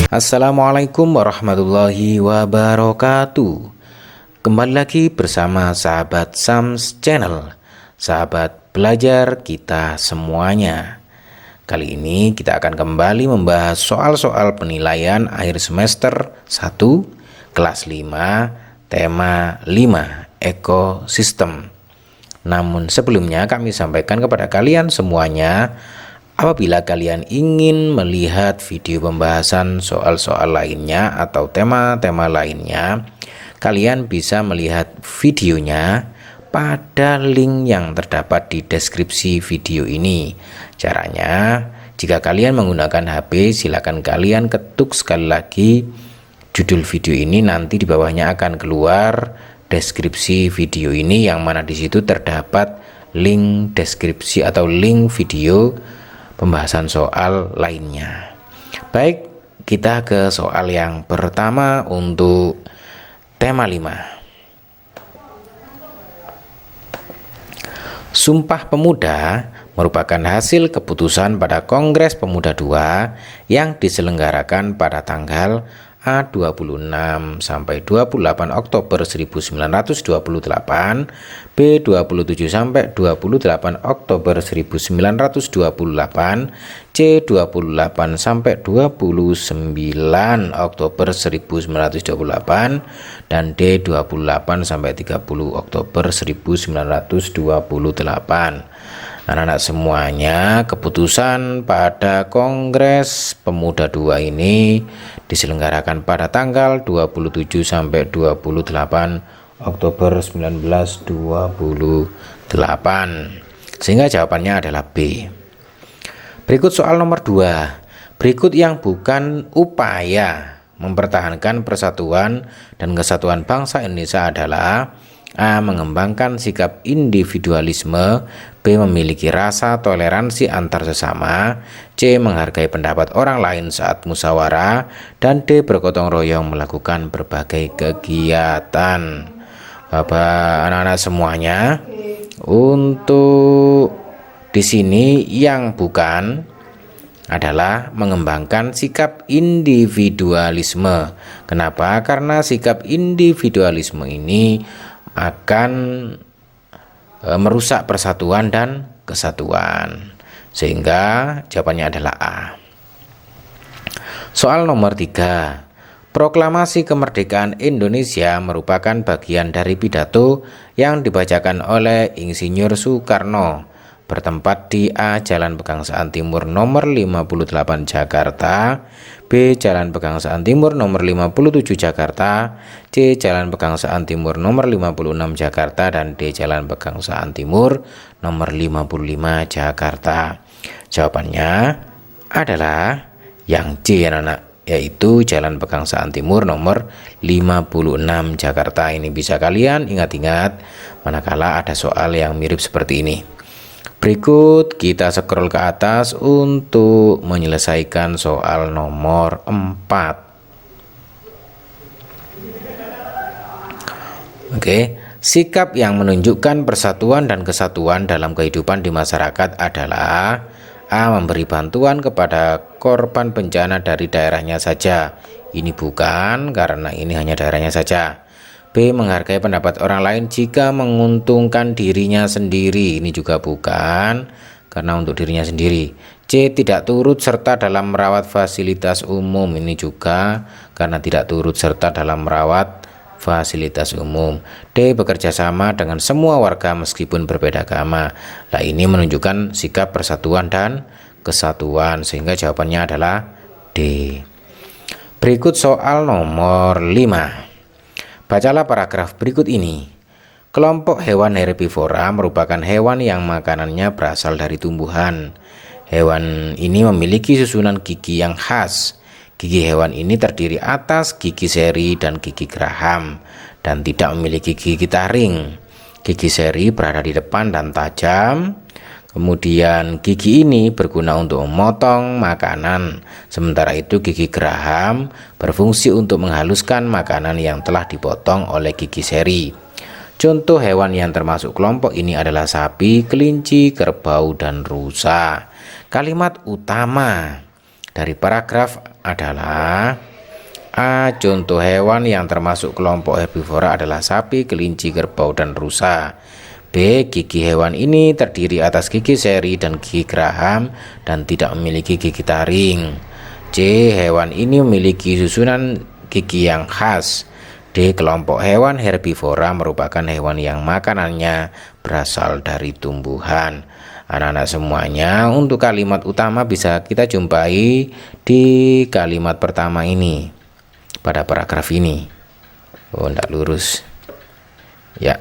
Assalamualaikum warahmatullahi wabarakatuh. Kembali lagi bersama sahabat Sams Channel, sahabat belajar kita semuanya. Kali ini kita akan kembali membahas soal-soal penilaian akhir semester 1 kelas 5 tema 5 ekosistem. Namun sebelumnya kami sampaikan kepada kalian semuanya, apabila kalian ingin melihat video pembahasan soal-soal lainnya atau tema-tema lainnya, kalian bisa melihat videonya pada link yang terdapat di deskripsi video ini. Caranya, jika kalian menggunakan HP, silakan kalian ketuk sekali lagi judul video ini, nanti di bawahnya akan keluar deskripsi video ini, yang mana di situ terdapat link deskripsi atau link video pembahasan soal lainnya. Baik, kita ke soal yang pertama untuk tema 5. Sumpah Pemuda merupakan hasil keputusan pada Kongres Pemuda II yang diselenggarakan pada tanggal A26 sampai 28 Oktober 1928, B27 sampai 28 Oktober 1928, C28 sampai 29 Oktober 1928, dan D28 sampai 30 Oktober 1928. Anak-anak semuanya, keputusan pada Kongres Pemuda II ini diselenggarakan pada tanggal 27 sampai 28 Oktober 1928. Sehingga jawabannya adalah B. Berikut soal nomor 2. Berikut yang bukan upaya mempertahankan persatuan dan kesatuan bangsa Indonesia adalah: A. Mengembangkan sikap individualisme, B. Memiliki rasa toleransi antar sesama, C. Menghargai pendapat orang lain saat musyawarah, dan D. Bergotong royong melakukan berbagai kegiatan. Bapak, anak-anak semuanya, untuk di sini yang bukan adalah mengembangkan sikap individualisme. Kenapa? Karena sikap individualisme ini akan merusak persatuan dan kesatuan, sehingga jawabannya adalah A. Soal nomor 3. Proklamasi Kemerdekaan Indonesia merupakan bagian dari pidato yang dibacakan oleh Insinyur Soekarno, bertempat di A. Jalan Pegangsaan Timur nomor 58 Jakarta, B. Jalan Pegangsaan Timur nomor 57 Jakarta, C. Jalan Pegangsaan Timur nomor 56 Jakarta, dan D. Jalan Pegangsaan Timur nomor 55 Jakarta. Jawabannya adalah yang C, anak-anak, yaitu Jalan Pegangsaan Timur nomor 56 Jakarta. Ini bisa kalian ingat-ingat manakala ada soal yang mirip seperti ini. Berikut kita scroll ke atas untuk menyelesaikan soal nomor 4. Oke, sikap yang menunjukkan persatuan dan kesatuan dalam kehidupan di masyarakat adalah: A. Memberi bantuan kepada korban bencana dari daerahnya saja. Ini bukan, karena ini hanya daerahnya saja. B. Menghargai pendapat orang lain jika menguntungkan dirinya sendiri. Ini juga bukan, karena untuk dirinya sendiri. C. Tidak turut serta dalam merawat fasilitas umum. Ini juga karena tidak turut serta dalam merawat fasilitas umum. D. Bekerja sama dengan semua warga meskipun berbeda agama. Nah, ini menunjukkan sikap persatuan dan kesatuan, sehingga jawabannya adalah D. Berikut soal nomor 5. Bacalah paragraf berikut ini. Kelompok hewan herbivora merupakan hewan yang makanannya berasal dari tumbuhan. Hewan ini memiliki susunan gigi yang khas. Gigi hewan ini terdiri atas gigi seri dan gigi geraham, dan tidak memiliki gigi taring. Gigi seri berada di depan dan tajam. Kemudian gigi ini berguna untuk memotong makanan, sementara itu gigi geraham berfungsi untuk menghaluskan makanan yang telah dipotong oleh gigi seri. Contoh hewan yang termasuk kelompok ini adalah sapi, kelinci, kerbau, dan rusa. Kalimat utama dari paragraf adalah A. Contoh hewan yang termasuk kelompok herbivora adalah sapi, kelinci, kerbau, dan rusa. B. Gigi hewan ini terdiri atas gigi seri dan gigi geraham dan tidak memiliki gigi taring. C. Hewan ini memiliki susunan gigi yang khas. D. Kelompok hewan herbivora merupakan hewan yang makanannya berasal dari tumbuhan. Anak-anak semuanya, untuk kalimat utama bisa kita jumpai di kalimat pertama ini. Pada paragraf ini, tidak lurus ya,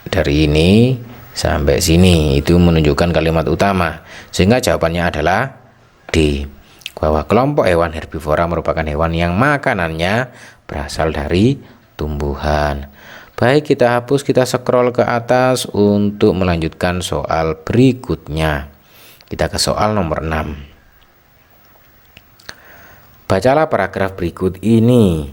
dari ini sampai sini itu menunjukkan kalimat utama, sehingga jawabannya adalah D, bahwa kelompok hewan herbivora merupakan hewan yang makanannya berasal dari tumbuhan. Baik, kita hapus, kita scroll ke atas untuk melanjutkan soal berikutnya. Kita ke soal nomor 6. Bacalah paragraf berikut ini.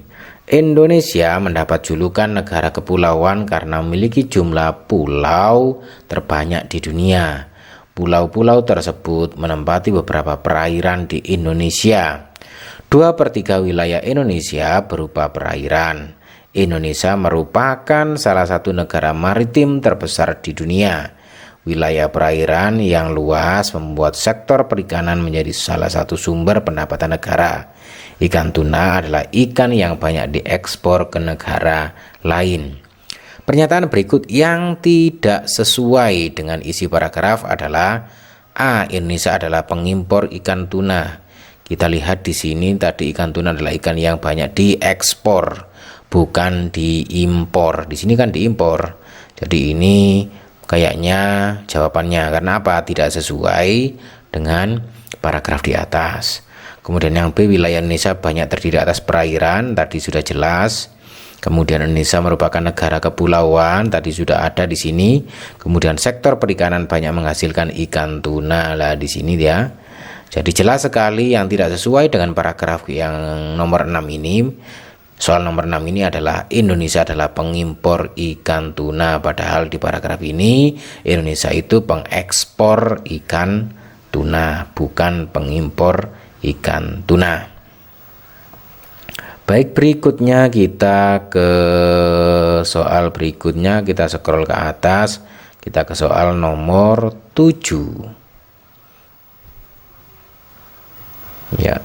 Indonesia mendapat julukan negara kepulauan karena memiliki jumlah pulau terbanyak di dunia. Pulau-pulau tersebut menempati beberapa perairan di Indonesia. 2/3 wilayah Indonesia berupa perairan. Indonesia merupakan salah satu negara maritim terbesar di dunia. Wilayah perairan yang luas membuat sektor perikanan menjadi salah satu sumber pendapatan negara. Ikan tuna adalah ikan yang banyak diekspor ke negara lain. Pernyataan berikut yang tidak sesuai dengan isi paragraf adalah A. Indonesia adalah pengimpor ikan tuna. Kita lihat di sini tadi ikan tuna adalah ikan yang banyak diekspor, bukan diimpor. Di sini kan diimpor. Jadi ini kayaknya jawabannya, karena apa? Tidak sesuai dengan paragraf di atas. Kemudian yang B, wilayah Indonesia banyak terdiri atas perairan, tadi sudah jelas. Kemudian Indonesia merupakan negara kepulauan, tadi sudah ada di sini. Kemudian sektor perikanan banyak menghasilkan ikan tuna lah di sini ya. Jadi jelas sekali yang tidak sesuai dengan paragraf yang nomor 6 ini. Soal nomor 6 ini adalah Indonesia adalah pengimpor ikan tuna, padahal di paragraf ini Indonesia itu pengekspor ikan tuna, bukan pengimpor ikan tuna. Baik, berikutnya kita ke soal berikutnya, kita scroll ke atas, kita ke soal nomor 7 ya.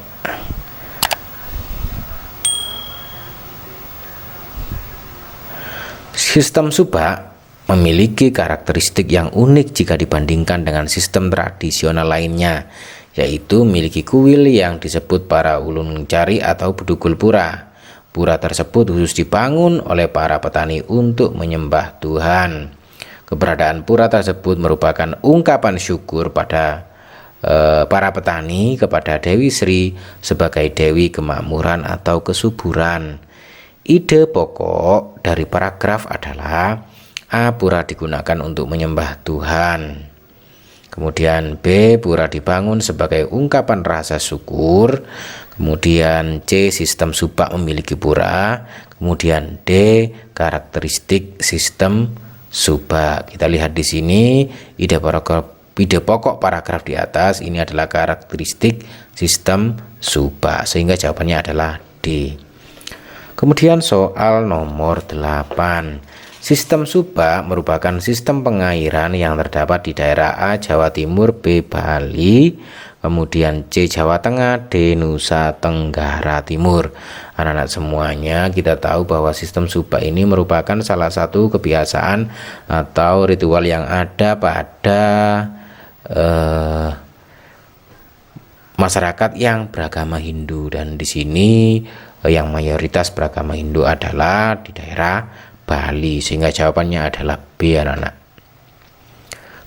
Sistem subak memiliki karakteristik yang unik jika dibandingkan dengan sistem tradisional lainnya, yaitu memiliki kuil yang disebut para ulun cari atau bedugul pura. Pura tersebut khusus dibangun oleh para petani untuk menyembah Tuhan. Keberadaan pura tersebut merupakan ungkapan syukur pada para petani kepada Dewi Sri sebagai Dewi kemakmuran atau kesuburan. Ide pokok dari paragraf adalah A. Pura digunakan untuk menyembah Tuhan. Kemudian B. Pura dibangun sebagai ungkapan rasa syukur. Kemudian C. Sistem subak memiliki pura. Kemudian D. Karakteristik sistem subak. Kita lihat di sini ide pokok paragraf di atas ini adalah karakteristik sistem subak, sehingga jawabannya adalah D. Kemudian soal nomor 8. Sistem subak merupakan sistem pengairan yang terdapat di daerah A. Jawa Timur, B. Bali, kemudian C. Jawa Tengah, D. Nusa Tenggara Timur. Anak-anak semuanya, kita tahu bahwa sistem subak ini merupakan salah satu kebiasaan atau ritual yang ada pada masyarakat yang beragama Hindu, dan di sini yang mayoritas beragama Hindu adalah di daerah Bali, sehingga jawabannya adalah B, anak-anak.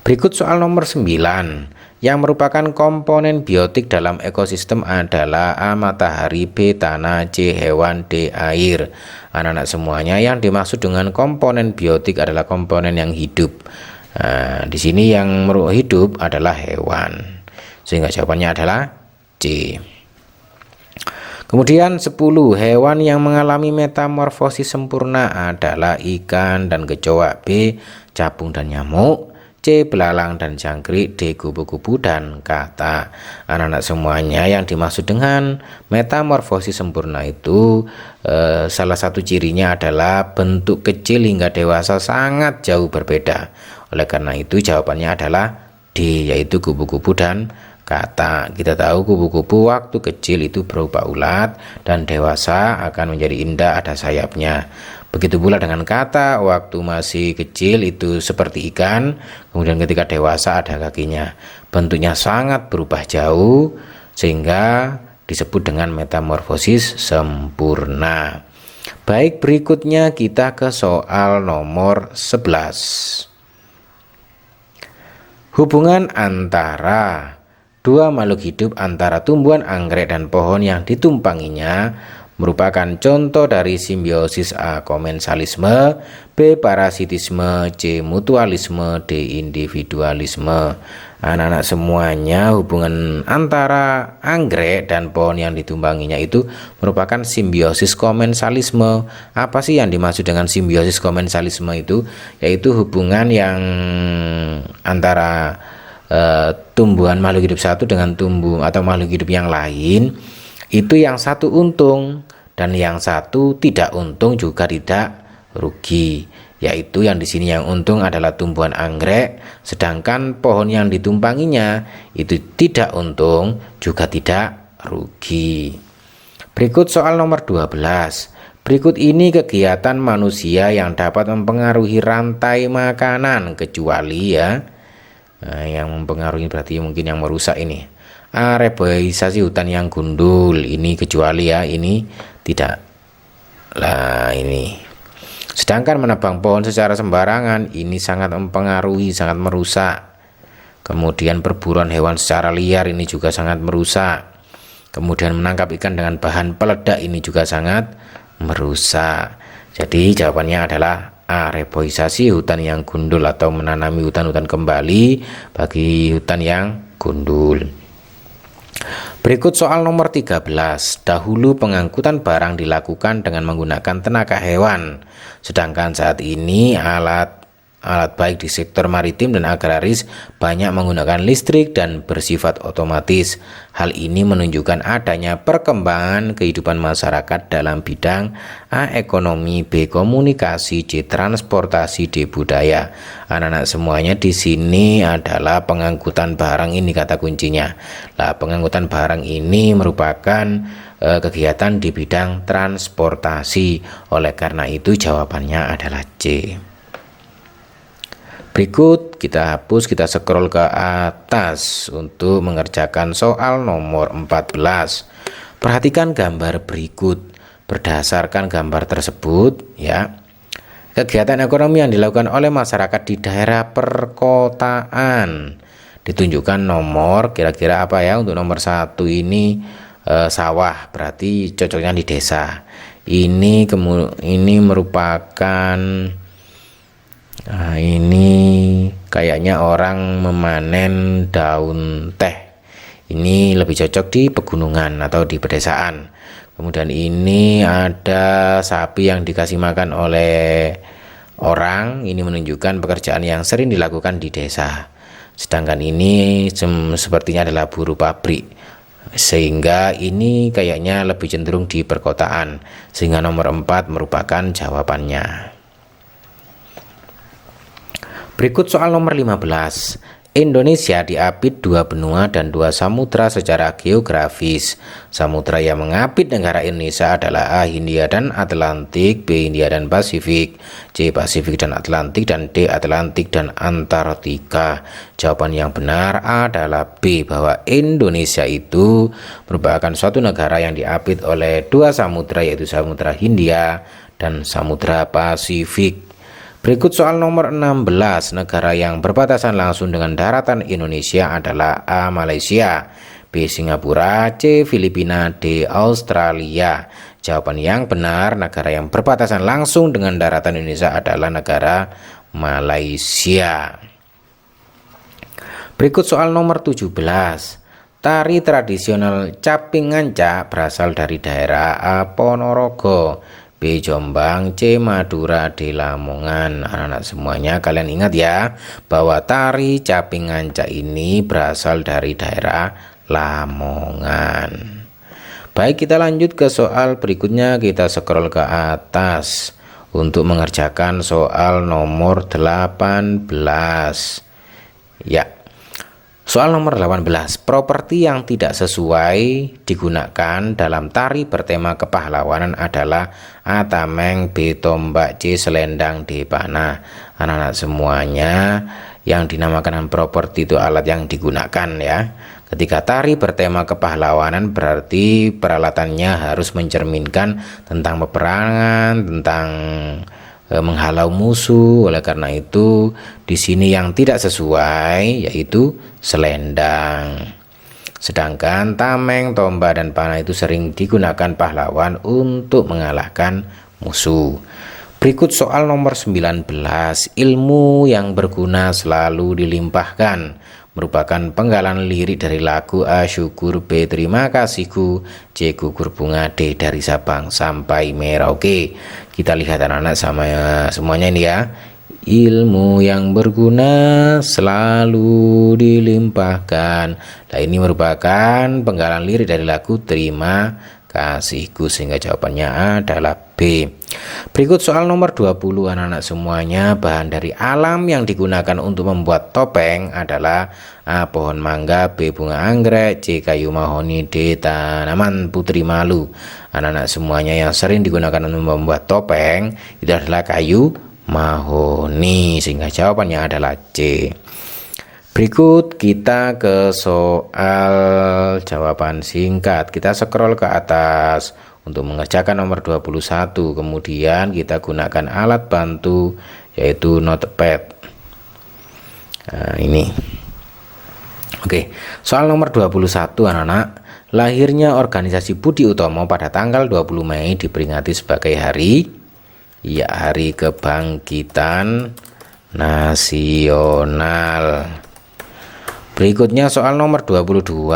Berikut soal nomor 9. Yang merupakan komponen biotik dalam ekosistem adalah A. Matahari, B. Tanah, C. Hewan, D. Air. Anak-anak semuanya, yang dimaksud dengan komponen biotik adalah komponen yang hidup. Nah, di sini yang hidup adalah hewan, sehingga jawabannya adalah C. Kemudian 10. Hewan yang mengalami metamorfosis sempurna adalah ikan dan kecoa, B. Capung dan nyamuk, C. C. Belalang dan jangkrik, D. Kupu-kupu dan kata. Anak-anak semuanya, yang dimaksud dengan metamorfosis sempurna itu salah satu cirinya adalah bentuk kecil hingga dewasa sangat jauh berbeda. Oleh karena itu jawabannya adalah D, yaitu kupu-kupu dan kata. Kita tahu kupu-kupu waktu kecil itu berupa ulat dan dewasa akan menjadi indah, ada sayapnya. Begitu pula dengan kata, waktu masih kecil itu seperti ikan, kemudian ketika dewasa ada kakinya. Bentuknya sangat berubah jauh sehingga disebut dengan metamorfosis sempurna. Baik, berikutnya kita ke soal nomor 11. Hubungan antara dua makhluk hidup, antara tumbuhan anggrek dan pohon yang ditumpanginya, merupakan contoh dari simbiosis. A. Komensalisme, B. Parasitisme, C. Mutualisme, D. Individualisme. Anak-anak semuanya, hubungan antara anggrek dan pohon yang ditumpanginya itu merupakan simbiosis komensalisme. Apa sih yang dimaksud dengan simbiosis komensalisme itu? Yaitu hubungan yang antara tumbuhan makhluk hidup satu dengan atau makhluk hidup yang lain, itu yang satu untung dan yang satu tidak untung juga tidak rugi. Yaitu yang di sini yang untung adalah tumbuhan anggrek, sedangkan pohon yang ditumpanginya itu tidak untung juga tidak rugi. Berikut soal nomor 12. Berikut ini kegiatan manusia yang dapat mempengaruhi rantai makanan kecuali yang mempengaruhi berarti mungkin yang merusak ini. A. Reboisasi hutan yang gundul, ini kecuali ini tidak. Ini. Sedangkan menebang pohon secara sembarangan, ini sangat mempengaruhi, sangat merusak. Kemudian perburuan hewan secara liar, ini juga sangat merusak. Kemudian menangkap ikan dengan bahan peledak, ini juga sangat merusak. Jadi jawabannya adalah A. Reboisasi hutan yang gundul atau menanami hutan-hutan kembali bagi hutan yang gundul. Berikut soal nomor 13. Dahulu pengangkutan barang dilakukan dengan menggunakan tenaga hewan, sedangkan saat ini alat baik di sektor maritim dan agraris banyak menggunakan listrik dan bersifat otomatis. Hal ini menunjukkan adanya perkembangan kehidupan masyarakat dalam bidang A. Ekonomi, B. Komunikasi, C. Transportasi, D. Budaya. Anak-anak semuanya, di sini adalah pengangkutan barang, ini kata kuncinya. Pengangkutan barang ini merupakan kegiatan di bidang transportasi. Oleh karena itu jawabannya adalah C. Berikut kita hapus, kita scroll ke atas untuk mengerjakan soal nomor 14. Perhatikan gambar berikut. Berdasarkan gambar tersebut, kegiatan ekonomi yang dilakukan oleh masyarakat di daerah perkotaan. Ditunjukkan nomor, kira-kira apa ya? Untuk nomor 1 ini sawah, berarti cocoknya di desa. Ini merupakan ini kayaknya orang memanen daun teh. Ini lebih cocok di pegunungan atau di pedesaan. Kemudian ini ada sapi yang dikasih makan oleh orang. Ini menunjukkan pekerjaan yang sering dilakukan di desa. Sedangkan ini sepertinya adalah buruh pabrik. Sehingga ini kayaknya lebih cenderung di perkotaan. Sehingga nomor 4 merupakan jawabannya. Berikut soal nomor 15. Indonesia diapit 2 benua dan 2 samudra secara geografis. Samudra yang mengapit negara Indonesia adalah A. Hindia dan Atlantik, B. Hindia dan Pasifik, C. Pasifik dan Atlantik, dan D. Atlantik dan Antartika. Jawaban yang benar adalah B, bahwa Indonesia itu merupakan suatu negara yang diapit oleh 2 samudra, yaitu Samudra Hindia dan Samudra Pasifik. Berikut soal nomor 16. Negara yang berbatasan langsung dengan daratan Indonesia adalah A. Malaysia, B. Singapura, C. Filipina, D. Australia. Jawaban yang benar, negara yang berbatasan langsung dengan daratan Indonesia adalah negara Malaysia. Berikut soal nomor 17. Tari tradisional Caping Ngancak berasal dari daerah A. Ponorogo, B. Jombang, C. Madura, D. Lamongan. Anak-anak semuanya kalian ingat ya bahwa tari caping ngancak ini berasal dari daerah Lamongan. Baik, kita lanjut ke soal berikutnya. Kita scroll ke atas untuk mengerjakan soal nomor 18. Ya, soal nomor 18. Properti yang tidak sesuai digunakan dalam tari bertema kepahlawanan adalah A. Tameng, B. Tombak, C. Selendang, D. Panah. Anak-anak semuanya, yang dinamakan properti itu alat yang digunakan ya. Ketika tari bertema kepahlawanan berarti peralatannya harus mencerminkan tentang peperangan, tentang menghalau musuh. Oleh karena itu di sini yang tidak sesuai yaitu selendang. Sedangkan tameng, tombak, dan panah itu sering digunakan pahlawan untuk mengalahkan musuh. Berikut soal nomor 19. Ilmu yang berguna selalu dilimpahkan merupakan penggalan lirik dari lagu A. Syukur, B. Terima kasihku, C. Gugur bunga, D. Dari Sabang sampai Merauke. Kita lihat anak-anak sama semuanya ini ya. Ilmu yang berguna selalu dilimpahkan. Nah, ini merupakan penggalan lirik dari lagu Terima Kasihku, sehingga jawabannya adalah B. Berikut soal nomor 20 anak-anak semuanya. Bahan dari alam yang digunakan untuk membuat topeng adalah A. Pohon mangga, B. Bunga anggrek, C. Kayu mahoni, D. Tanaman putri malu. Anak-anak semuanya, yang sering digunakan untuk membuat topeng itu adalah kayu mahoni, sehingga jawabannya adalah C. Berikut kita ke soal jawaban singkat. Kita scroll ke atas untuk mengerjakan nomor 21. Kemudian kita gunakan alat bantu yaitu notepad. Nah, ini. Oke, soal nomor 21 anak-anak. Lahirnya organisasi Budi Utomo pada tanggal 20 Mei diperingati sebagai hari kebangkitan nasional. Berikutnya soal nomor 22.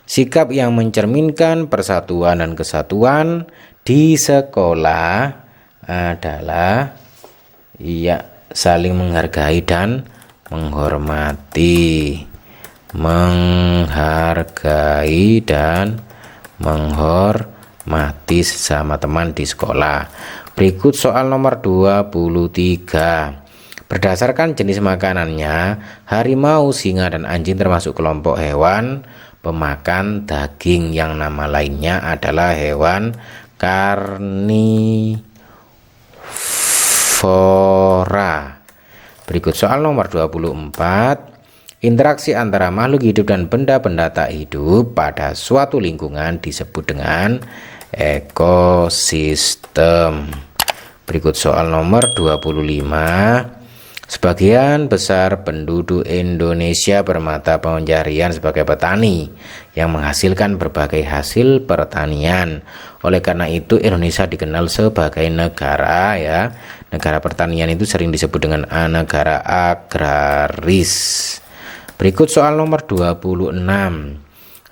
Sikap yang mencerminkan persatuan dan kesatuan di sekolah adalah saling menghargai dan menghormati. Menghargai dan menghormati sesama teman di sekolah. Berikut soal nomor 23. Berdasarkan jenis makanannya, harimau, singa, dan anjing termasuk kelompok hewan pemakan daging. Yang nama lainnya adalah hewan karnivora. Berikut soal nomor 24. Interaksi antara makhluk hidup dan benda-benda tak hidup pada suatu lingkungan disebut dengan ekosistem. Berikut soal nomor 25. Sebagian besar penduduk Indonesia bermata pencaharian sebagai petani yang menghasilkan berbagai hasil pertanian. Oleh karena itu Indonesia dikenal sebagai negara negara pertanian, itu sering disebut dengan negara agraris. Berikut soal nomor 26.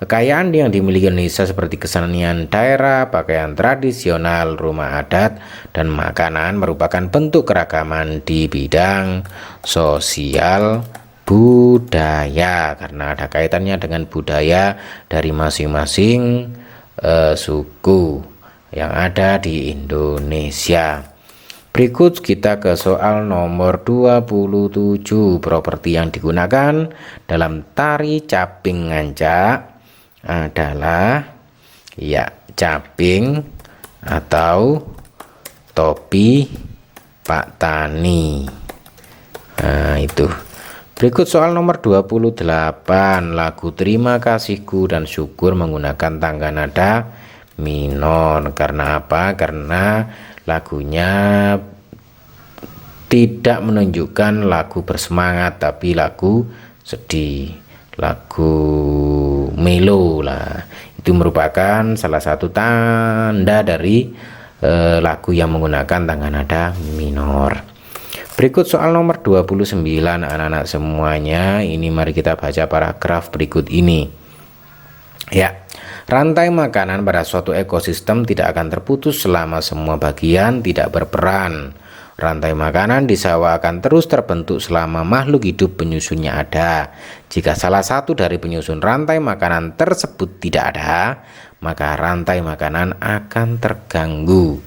Kekayaan yang dimiliki Indonesia seperti kesenian daerah, pakaian tradisional, rumah adat, dan makanan merupakan bentuk keragaman di bidang sosial budaya, karena ada kaitannya dengan budaya dari masing-masing suku yang ada di Indonesia. Berikut kita ke soal nomor 27. Properti yang digunakan dalam tari caping ngancak adalah caping atau topi Pak Tani. Nah, itu. Berikut soal nomor 28. Lagu Terima Kasihku dan Syukur menggunakan tangga nada minor. Karena apa? Karena lagunya tidak menunjukkan lagu bersemangat, tapi lagu sedih, lagu melo lah. Itu merupakan salah satu tanda dari lagu yang menggunakan tangga nada minor. Berikut soal nomor 29 anak-anak semuanya. Ini mari kita baca paragraf berikut ini. Ya. Rantai makanan pada suatu ekosistem tidak akan terputus selama semua bagian tidak berperan. Rantai makanan di sawah akan terus terbentuk selama makhluk hidup penyusunnya ada. Jika salah satu dari penyusun rantai makanan tersebut tidak ada, maka rantai makanan akan terganggu.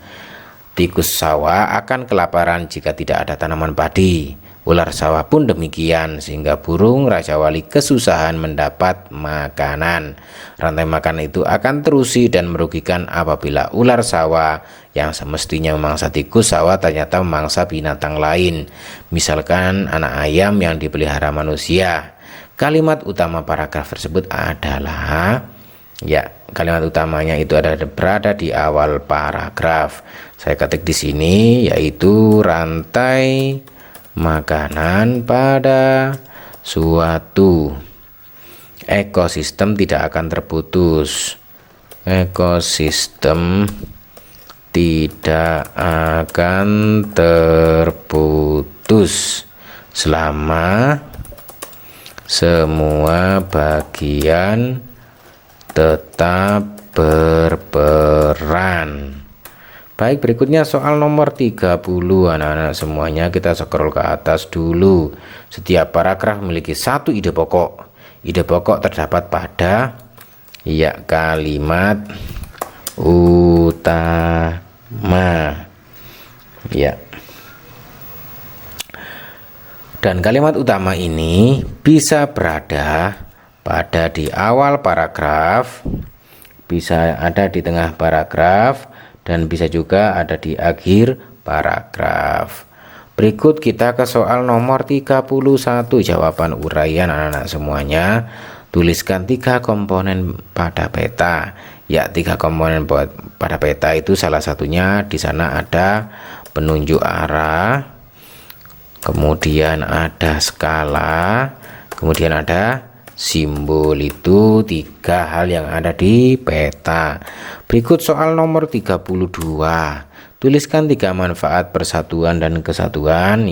Tikus sawah akan kelaparan jika tidak ada tanaman padi. Ular sawah pun demikian, sehingga burung Raja Wali kesusahan mendapat makanan. Rantai makanan itu akan terusi dan merugikan apabila ular sawah yang semestinya memangsa tikus sawah ternyata memangsa binatang lain, misalkan anak ayam yang dipelihara manusia. Kalimat utama paragraf tersebut adalah, kalimat utamanya itu berada di awal paragraf. Saya ketik di sini, yaitu rantai makanan pada suatu ekosistem tidak akan terputus. Ekosistem tidak akan terputus selama semua bagian tetap berperan. Baik, berikutnya soal nomor 30. Anak-anak semuanya kita scroll ke atas dulu. Setiap paragraf memiliki satu ide pokok. Ide pokok terdapat pada kalimat utama. Dan kalimat utama ini bisa berada pada di awal paragraf, bisa ada di tengah paragraf, dan bisa juga ada di akhir paragraf. Berikut kita ke soal nomor 31. Jawaban uraian anak-anak semuanya. Tuliskan 3 komponen pada peta. 3 komponen pada peta itu salah satunya di sana ada penunjuk arah, kemudian ada skala, kemudian ada simbol. Itu 3 hal yang ada di peta. Berikut soal nomor 32. Tuliskan 3 manfaat persatuan dan kesatuan.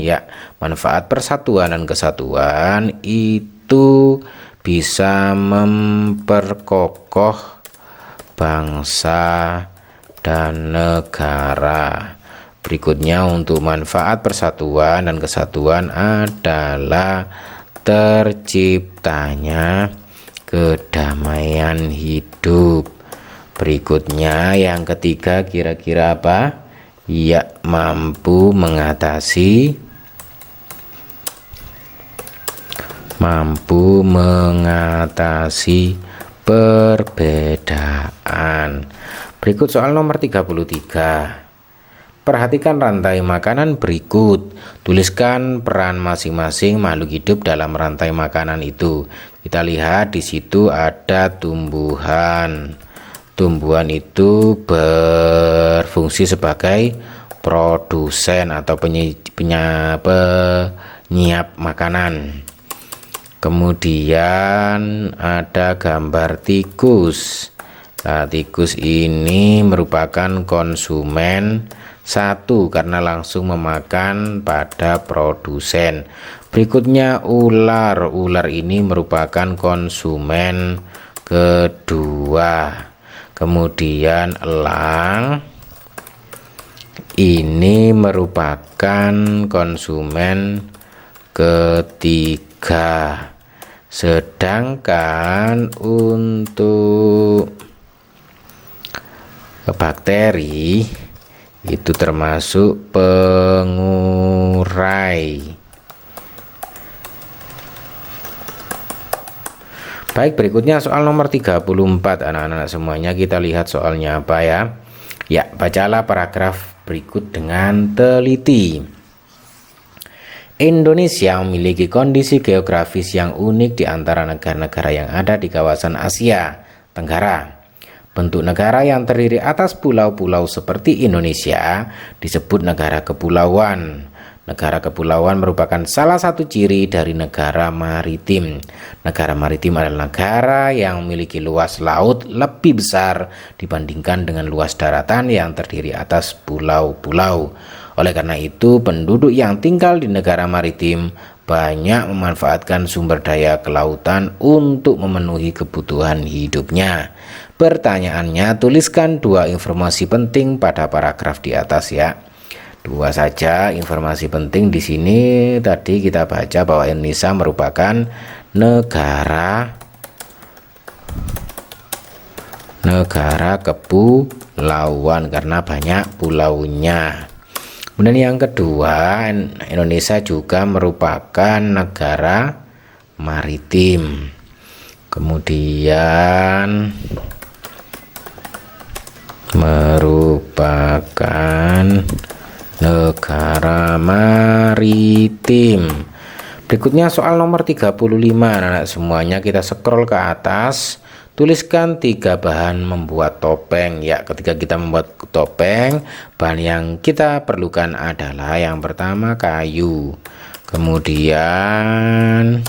Manfaat persatuan dan kesatuan itu bisa memperkokoh bangsa dan negara. Berikutnya untuk manfaat persatuan dan kesatuan adalah terciptanya kedamaian hidup. Berikutnya yang ketiga kira-kira apa? Mampu mengatasi perbedaan. Berikut soal nomor 33. Perhatikan rantai makanan berikut. Tuliskan peran masing-masing makhluk hidup dalam rantai makanan itu. Kita lihat di situ ada tumbuhan. Tumbuhan itu berfungsi sebagai produsen atau penyiap makanan. Kemudian ada gambar tikus. Nah, tikus ini merupakan konsumen satu karena langsung memakan pada produsen. Berikutnya ular. Ular ini merupakan konsumen kedua. Kemudian elang ini merupakan konsumen ketiga. Sedangkan untuk bakteri itu termasuk pengurai. Baik, berikutnya soal nomor 34 anak-anak semuanya. Kita lihat soalnya apa ya. Bacalah paragraf berikut dengan teliti. Indonesia memiliki kondisi geografis yang unik di antara negara-negara yang ada di kawasan Asia Tenggara. Bentuk negara yang terdiri atas pulau-pulau seperti Indonesia disebut negara kepulauan. Negara kepulauan merupakan salah satu ciri dari negara maritim. Negara maritim adalah negara yang memiliki luas laut lebih besar dibandingkan dengan luas daratan yang terdiri atas pulau-pulau. Oleh karena itu, penduduk yang tinggal di negara maritim banyak memanfaatkan sumber daya kelautan untuk memenuhi kebutuhan hidupnya. Pertanyaannya, tuliskan 2 informasi penting pada paragraf di atas ya. 2 saja informasi penting di sini. Tadi kita baca bahwa Indonesia merupakan negara kepulauan karena banyak pulaunya. Kemudian yang kedua, Indonesia juga merupakan negara maritim. Kemudian merupakan negara maritim. Berikutnya soal nomor 35, anak-anak semuanya kita scroll ke atas. Tuliskan 3 bahan membuat topeng ya. Ketika kita membuat topeng, bahan yang kita perlukan adalah yang pertama kayu, kemudian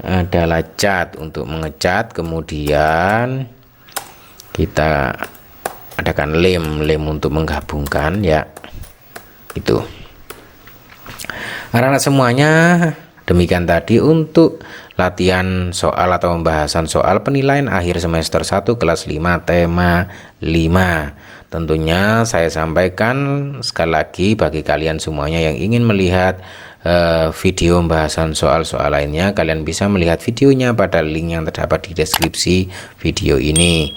adalah cat untuk mengecat, kemudian kita adakan lem untuk menggabungkan ya. Itu anak-anak semuanya, demikian tadi untuk latihan soal atau pembahasan soal penilaian akhir semester 1 kelas 5 tema 5. Tentunya saya sampaikan sekali lagi bagi kalian semuanya yang ingin melihat video pembahasan soal-soal lainnya, kalian bisa melihat videonya pada link yang terdapat di deskripsi video ini.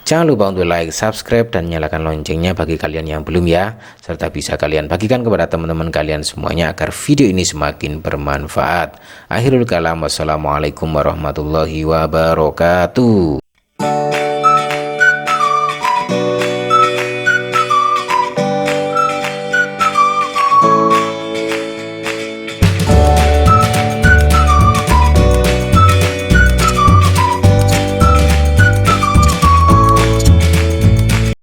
Jangan lupa untuk like, subscribe, dan nyalakan loncengnya bagi kalian yang belum ya. Serta bisa kalian bagikan kepada teman-teman kalian semuanya agar video ini semakin bermanfaat. Akhirul kalam, wassalamualaikum warahmatullahi wabarakatuh.